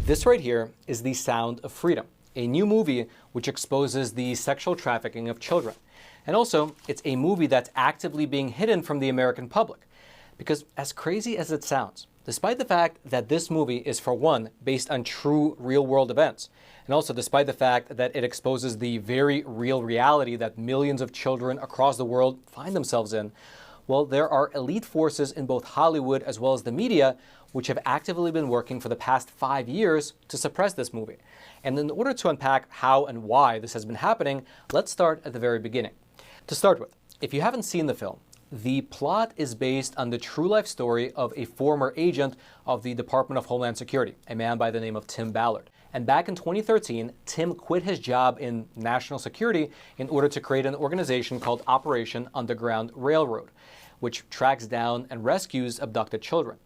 This right here is The Sound of Freedom, a new movie which exposes the sexual trafficking of children. And also, it's a movie that's actively being hidden from the American public. Because as crazy as it sounds, despite the fact that this movie is, for one, based on true real-world events, and also despite the fact that it exposes the very real reality that millions of children across the world find themselves in, well, there are elite forces in both Hollywood as well as the media which have actively been working for the past 5 years to suppress this movie. And in order to unpack how and why this has been happening, let's start at the very beginning. To start with, if you haven't seen the film, the plot is based on the true life story of a former agent of the Department of Homeland Security, a man by the name of Tim Ballard. And back in 2013, Tim quit his job in national security in order to create an organization called Operation Underground Railroad, which tracks down and rescues abducted children.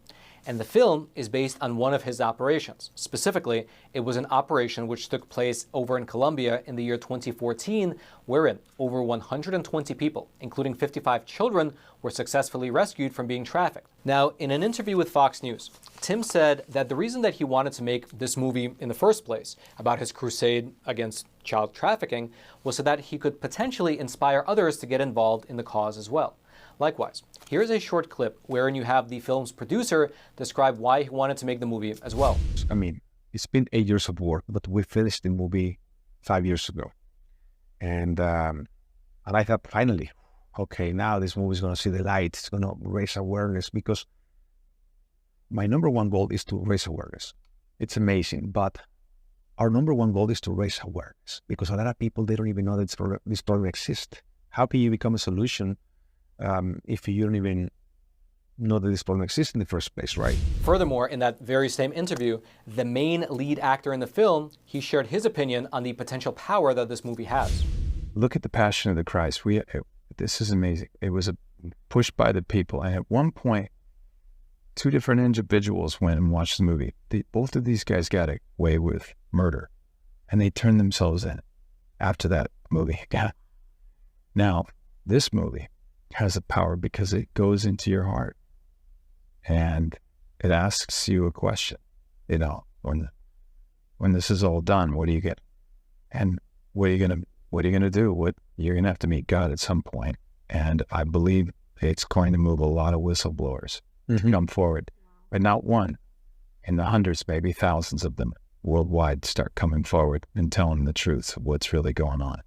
And the film is based on one of his operations. Specifically, it was an operation which took place over in Colombia in the year 2014, wherein over 120 people, including 55 children, were successfully rescued from being trafficked. Now, in an interview with Fox News, Tim said that the reason that he wanted to make this movie in the first place about his crusade against child trafficking was so that he could potentially inspire others to get involved in the cause as well. Likewise, here's a short clip wherein you have the film's producer describe why he wanted to make the movie as well. I mean, it's been 8 years of work, but we finished the movie 5 years ago. And I thought, finally, okay, now this movie is going to see the light. It's going to raise awareness, because my number one goal is to raise awareness. It's amazing, but our number one goal is to raise awareness, because a lot of people, they don't even know that this problem exists. How can you become a solution if you don't even know that this problem exists in the first place, right? Furthermore, in that very same interview, the main lead actor in the film, he shared his opinion on the potential power that this movie has. Look at the passion of the Christ. This is amazing. It was pushed by the people. And at one point, two different individuals went and watched the movie. Both of these guys got away with murder, and they turned themselves in after that movie. Now, this movie has a power because it goes into your heart and it asks you a question. You know, when this is all done, what do you get? And what are you gonna do? You're gonna have to meet God at some point. And I believe it's going to move a lot of whistleblowers to come forward, but not one, in the hundreds, maybe thousands of them worldwide, start coming forward and telling the truth of what's really going on.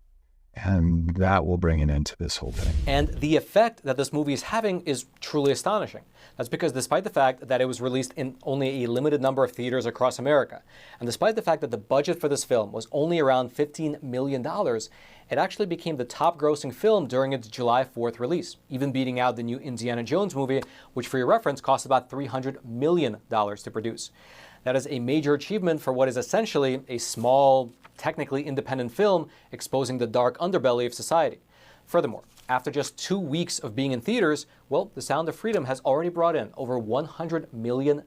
And that will bring an end to this whole thing. And the effect that this movie is having is truly astonishing. That's because despite the fact that it was released in only a limited number of theaters across America, and despite the fact that the budget for this film was only around $15 million, it actually became the top grossing film during its July 4th release, even beating out the new Indiana Jones movie, which for your reference cost about $300 million to produce. That is a major achievement for what is essentially a small, technically independent film exposing the dark underbelly of society. Furthermore, after just 2 weeks of being in theaters, well, The Sound of Freedom has already brought in over $100 million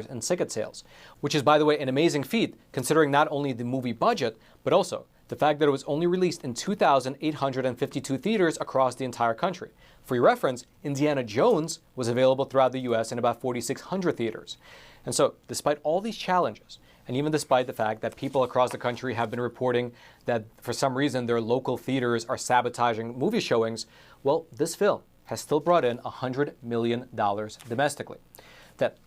in ticket sales, which is, by the way, an amazing feat considering not only the movie budget, but also the fact that it was only released in 2,852 theaters across the entire country. For your reference, Indiana Jones was available throughout the US in about 4,600 theaters. And so, despite all these challenges, and even despite the fact that people across the country have been reporting that for some reason their local theaters are sabotaging movie showings, well, this film has still brought in $100 million domestically. That,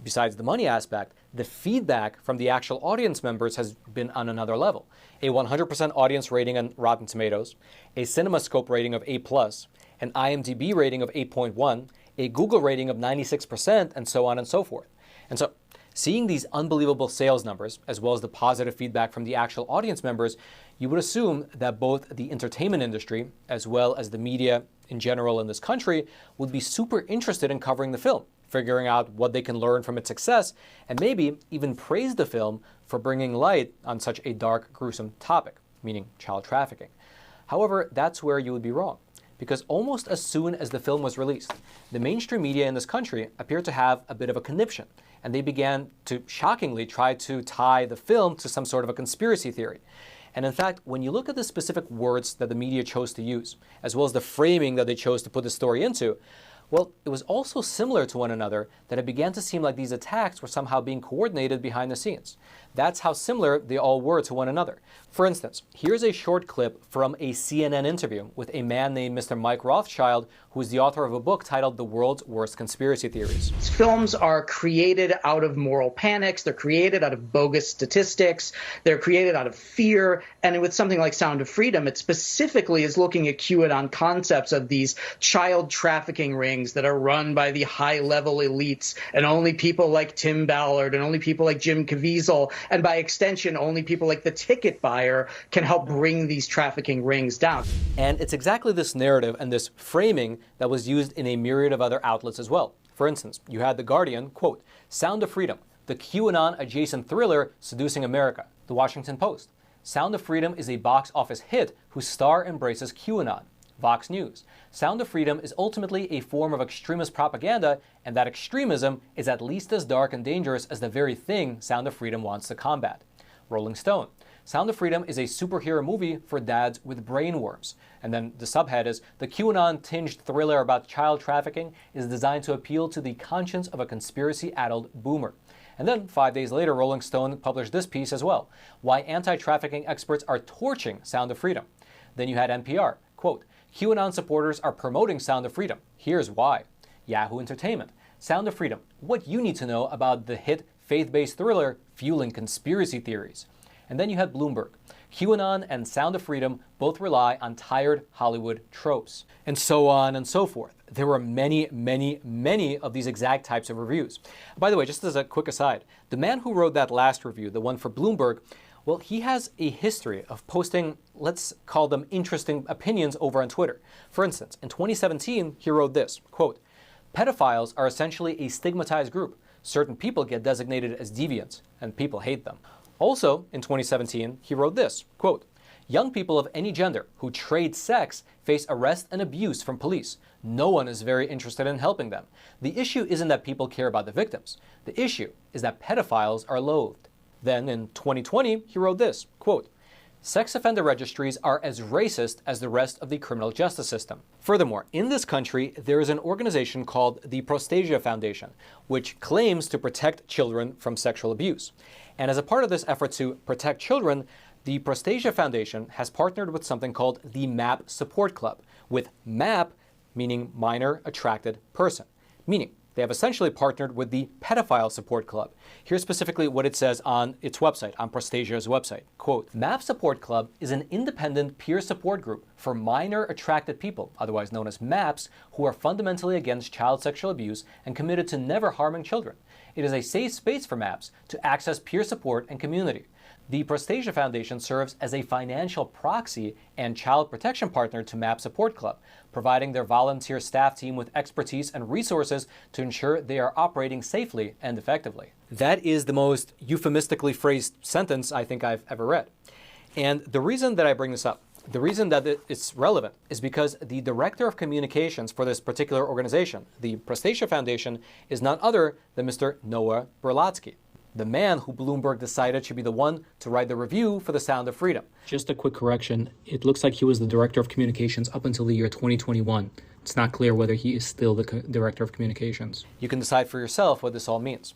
besides the money aspect, the feedback from the actual audience members has been on another level. A 100% audience rating on Rotten Tomatoes, a CinemaScope rating of A+, an IMDb rating of 8.1, a Google rating of 96%, and so on and so forth. And so, seeing these unbelievable sales numbers, as well as the positive feedback from the actual audience members, you would assume that both the entertainment industry, as well as the media in general in this country, would be super interested in covering the film, figuring out what they can learn from its success, and maybe even praise the film for bringing light on such a dark, gruesome topic, meaning child trafficking. However, that's where you would be wrong, because almost as soon as the film was released, the mainstream media in this country appeared to have a bit of a conniption, and they began to shockingly try to tie the film to some sort of a conspiracy theory. And in fact, when you look at the specific words that the media chose to use, as well as the framing that they chose to put the story into, Well, it was also similar to one another that it began to seem like these attacks were somehow being coordinated behind the scenes. That's how similar they all were to one another. For instance, here's a short clip from a CNN interview with a man named Mr. Mike Rothschild, who is the author of a book titled The World's Worst Conspiracy Theories. Films are created out of moral panics. They're created out of bogus statistics. They're created out of fear. And with something like Sound of Freedom, it specifically is looking at QAnon concepts of these child trafficking rings that are run by the high-level elites, and only people like Tim Ballard and only people like Jim Caviezel, and by extension, only people like the ticket buyer can help bring these trafficking rings down. And it's exactly this narrative and this framing that was used in a myriad of other outlets as well. For instance, you had The Guardian, quote, Sound of Freedom, the QAnon-adjacent thriller seducing America. The Washington Post, Sound of Freedom is a box office hit whose star embraces QAnon. Vox News, Sound of Freedom is ultimately a form of extremist propaganda, and that extremism is at least as dark and dangerous as the very thing Sound of Freedom wants to combat. Rolling Stone, Sound of Freedom is a superhero movie for dads with brain worms. And then the subhead is, the QAnon-tinged thriller about child trafficking is designed to appeal to the conscience of a conspiracy-addled boomer. And then 5 days later, Rolling Stone published this piece as well, why anti-trafficking experts are torching Sound of Freedom. Then you had NPR, quote, QAnon supporters are promoting Sound of Freedom. Here's why. Yahoo Entertainment, Sound of Freedom, what you need to know about the hit faith-based thriller fueling conspiracy theories. And then you had Bloomberg. QAnon and Sound of Freedom both rely on tired Hollywood tropes. And so on and so forth. There were many, many, many of these exact types of reviews. By the way, just as a quick aside, the man who wrote that last review, the one for Bloomberg, well, he has a history of posting, let's call them interesting opinions over on Twitter. For instance, in 2017, he wrote this, quote, pedophiles are essentially a stigmatized group. Certain people get designated as deviants, and people hate them. Also, in 2017, he wrote this, quote, young people of any gender who trade sex face arrest and abuse from police. No one is very interested in helping them. The issue isn't that people care about the victims. The issue is that pedophiles are loathed. Then in 2020, he wrote this, quote, sex offender registries are as racist as the rest of the criminal justice system. Furthermore, in this country, there is an organization called the Prostasia Foundation, which claims to protect children from sexual abuse. And as a part of this effort to protect children, the Prostasia Foundation has partnered with something called the MAP Support Club, with MAP meaning minor attracted person, meaning they have essentially partnered with the Pedophile Support Club. Here's specifically what it says on its website, on Prostasia's website. Quote, MAP Support Club is an independent peer support group for minor attracted people, otherwise known as MAPs, who are fundamentally against child sexual abuse and committed to never harming children. It is a safe space for MAPs to access peer support and community. The Prostasia Foundation serves as a financial proxy and child protection partner to MAP Support Club, providing their volunteer staff team with expertise and resources to ensure they are operating safely and effectively. That is the most euphemistically phrased sentence I think I've ever read. And the reason that I bring this up, the reason that it's relevant, is because the director of communications for this particular organization, the Prostasia Foundation, is none other than Mr. Noah Berlotsky, the man who Bloomberg decided should be the one to write the review for The Sound of Freedom. Just a quick correction. It looks like he was the director of communications up until the year 2021. It's not clear whether he is still the director of communications. You can decide for yourself what this all means.